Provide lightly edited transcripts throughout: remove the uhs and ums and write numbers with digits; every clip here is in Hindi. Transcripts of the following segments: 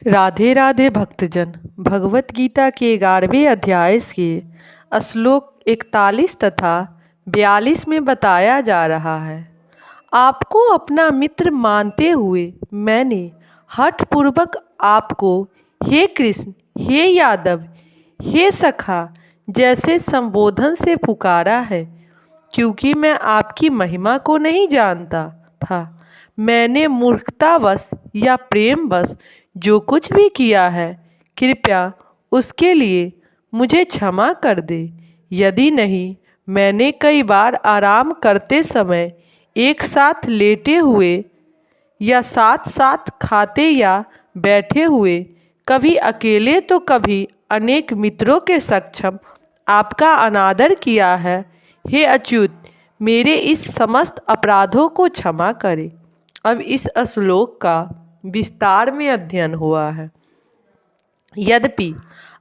राधे राधे भक्तजन। भगवत गीता के 11वें अध्याय के श्लोक 41 तथा 42 में बताया जा रहा है। आपको अपना मित्र मानते हुए मैंने हठपूर्वक आपको हे कृष्ण, हे यादव, हे सखा जैसे संबोधन से पुकारा है, क्योंकि मैं आपकी महिमा को नहीं जानता था। मैंने मूर्खतावश या प्रेमवश जो कुछ भी किया है, कृपया उसके लिए मुझे क्षमा कर दे। यदि नहीं, मैंने कई बार आराम करते समय, एक साथ लेटे हुए या साथ साथ खाते या बैठे हुए, कभी अकेले तो कभी अनेक मित्रों के समक्ष आपका अनादर किया है। हे अच्युत, मेरे इस समस्त अपराधों को क्षमा करें। अब इस श्लोक का विस्तार में अध्ययन हुआ है। यद्यपि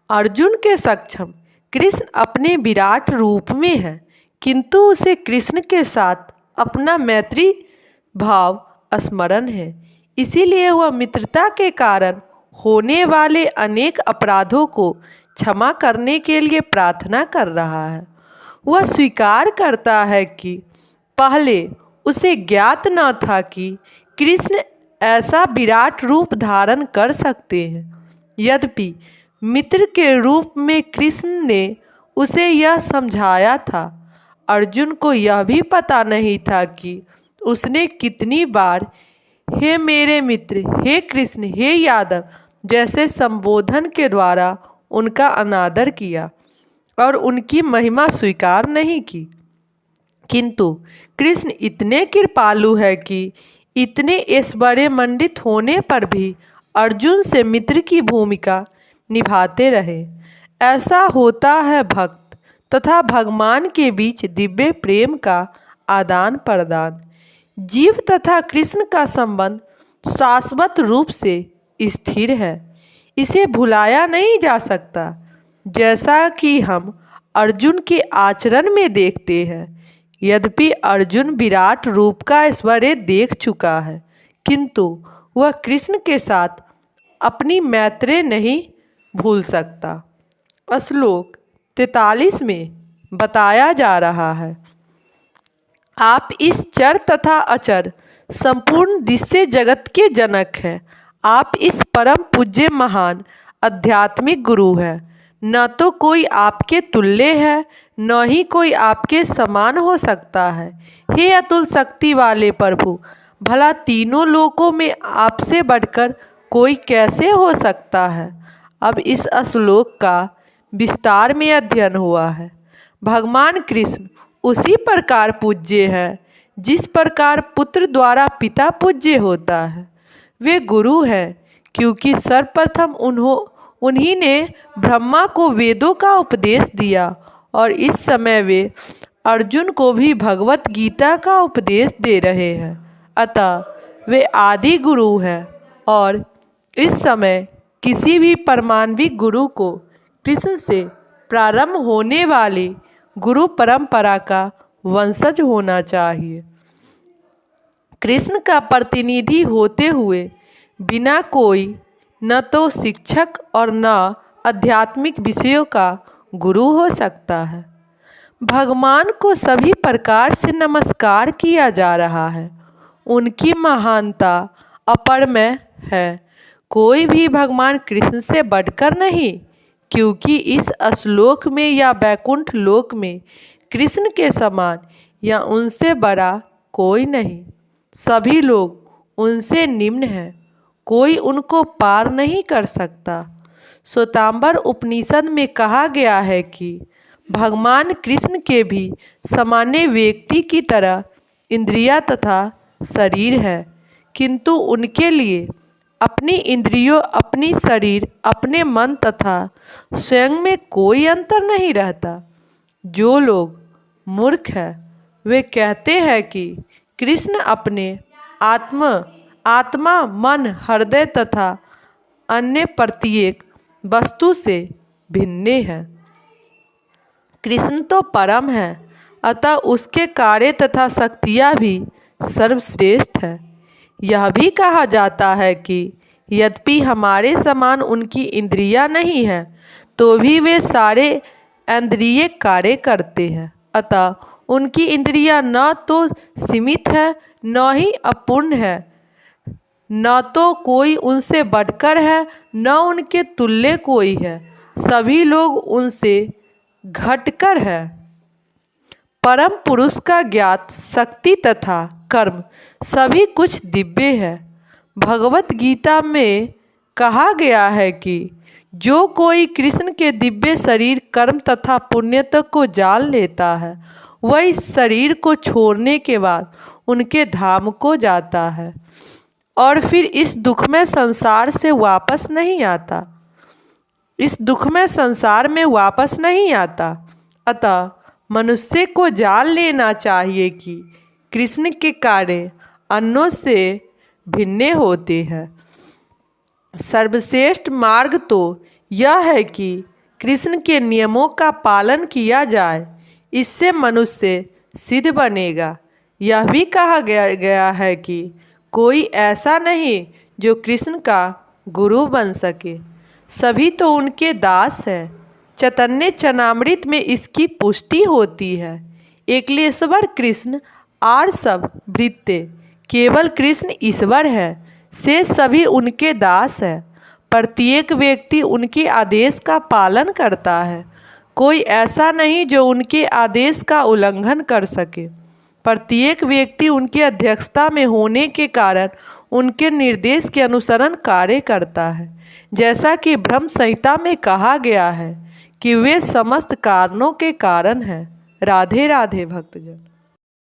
अर्जुन के सक्षम कृष्ण अपने विराट रूप में है, किंतु उसे कृष्ण के साथ अपना मैत्री भाव स्मरण है। इसीलिए वह मित्रता के कारण होने वाले अनेक अपराधों को क्षमा करने के लिए प्रार्थना कर रहा है। वह स्वीकार करता है कि पहले उसे ज्ञात न था कि कृष्ण ऐसा विराट रूप धारण कर सकते हैं। यद्यपि मित्र के रूप में कृष्ण ने उसे यह समझाया था, अर्जुन को यह भी पता नहीं था कि उसने कितनी बार हे मेरे मित्र, हे कृष्ण, हे यादव जैसे संबोधन के द्वारा उनका अनादर किया और उनकी महिमा स्वीकार नहीं की। किंतु कृष्ण इतने कृपालु है कि इतने ऐश्वर्यमंडित होने पर भी अर्जुन से मित्र की भूमिका निभाते रहे। ऐसा होता है भक्त तथा भगवान के बीच दिव्य प्रेम का आदान प्रदान। जीव तथा कृष्ण का संबंध शाश्वत रूप से स्थिर है, इसे भुलाया नहीं जा सकता। जैसा कि हम अर्जुन के आचरण में देखते हैं, यद्यपि अर्जुन विराट रूप का ऐश्वर्य देख चुका है, किंतु वह कृष्ण के साथ अपनी मैत्री नहीं भूल सकता। श्लोक 43 में बताया जा रहा है, आप इस चर तथा अचर संपूर्ण दृश्य जगत के जनक हैं। आप इस परम पूज्य महान आध्यात्मिक गुरु हैं। न तो कोई आपके तुल्य है, न ही कोई आपके समान हो सकता है। हे अतुल शक्ति वाले प्रभु, भला तीनों लोकों में आपसे बढ़कर कोई कैसे हो सकता है। अब इस श्लोक का विस्तार में अध्ययन हुआ है। भगवान कृष्ण उसी प्रकार पूज्य है जिस प्रकार पुत्र द्वारा पिता पूज्य होता है। वे गुरु हैं, क्योंकि सर्वप्रथम उन्हीं ने ब्रह्मा को वेदों का उपदेश दिया और इस समय वे अर्जुन को भी भगवत गीता का उपदेश दे रहे हैं। अतः वे आदि गुरु हैं और इस समय किसी भी परमाणविक गुरु को कृष्ण से प्रारंभ होने वाली गुरु परंपरा का वंशज होना चाहिए। कृष्ण का प्रतिनिधि होते हुए बिना कोई न तो शिक्षक और न आध्यात्मिक विषयों का गुरु हो सकता है। भगवान को सभी प्रकार से नमस्कार किया जा रहा है। उनकी महानता अपरमेय है। कोई भी भगवान कृष्ण से बढ़कर नहीं, क्योंकि इस श्लोक में या वैकुंठ लोक में कृष्ण के समान या उनसे बड़ा कोई नहीं। सभी लोग उनसे निम्न हैं, कोई उनको पार नहीं कर सकता। श्वेतांबर उपनिषद में कहा गया है कि भगवान कृष्ण के भी सामान्य व्यक्ति की तरह इंद्रियां तथा शरीर है, किंतु उनके लिए अपनी इंद्रियों, अपनी शरीर, अपने मन तथा स्वयं में कोई अंतर नहीं रहता। जो लोग मूर्ख हैं, वे कहते हैं कि कृष्ण अपने आत्मा, मन, हृदय तथा अन्य प्रत्येक वस्तु से भिन्न है। कृष्ण तो परम है, अतः उसके कार्य तथा शक्तियाँ भी सर्वश्रेष्ठ है। यह भी कहा जाता है कि यद्यपि हमारे समान उनकी इंद्रियां नहीं हैं, तो भी वे सारे इंद्रिय कार्य करते हैं। अतः उनकी इंद्रियां न तो सीमित है, न ही अपूर्ण है, न तो कोई उनसे बढ़कर है, न उनके तुल्य कोई है। सभी लोग उनसे घटकर है। परम पुरुष का ज्ञात शक्ति तथा कर्म सभी कुछ दिव्य है। भगवत गीता में कहा गया है कि जो कोई कृष्ण के दिव्य शरीर, कर्म तथा पुण्यता को जान लेता है, वह इस शरीर को छोड़ने के बाद उनके धाम को जाता है और फिर इस दुखमय संसार से वापस नहीं आता, इस दुखमय संसार में वापस नहीं आता। अतः मनुष्य को जान लेना चाहिए कि कृष्ण के कार्य अन्यों से भिन्न होते हैं। सर्वश्रेष्ठ मार्ग तो यह है कि कृष्ण के नियमों का पालन किया जाए, इससे मनुष्य सिद्ध बनेगा। यह भी कहा गया है कि कोई ऐसा नहीं जो कृष्ण का गुरु बन सके, सभी तो उनके दास हैं। चैतन्य चरणामृत में इसकी पुष्टि होती है। एकलेश्वर कृष्ण और सब वृत्ते केवल कृष्ण ईश्वर है, से सभी उनके दास है। प्रत्येक व्यक्ति उनके आदेश का पालन करता है, कोई ऐसा नहीं जो उनके आदेश का उल्लंघन कर सके। प्रत्येक व्यक्ति उनकी अध्यक्षता में होने के कारण उनके निर्देश के अनुसरण कार्य करता है। जैसा कि ब्रह्म संहिता में कहा गया है कि वे समस्त कारणों के कारण हैं। राधे राधे भक्तजन।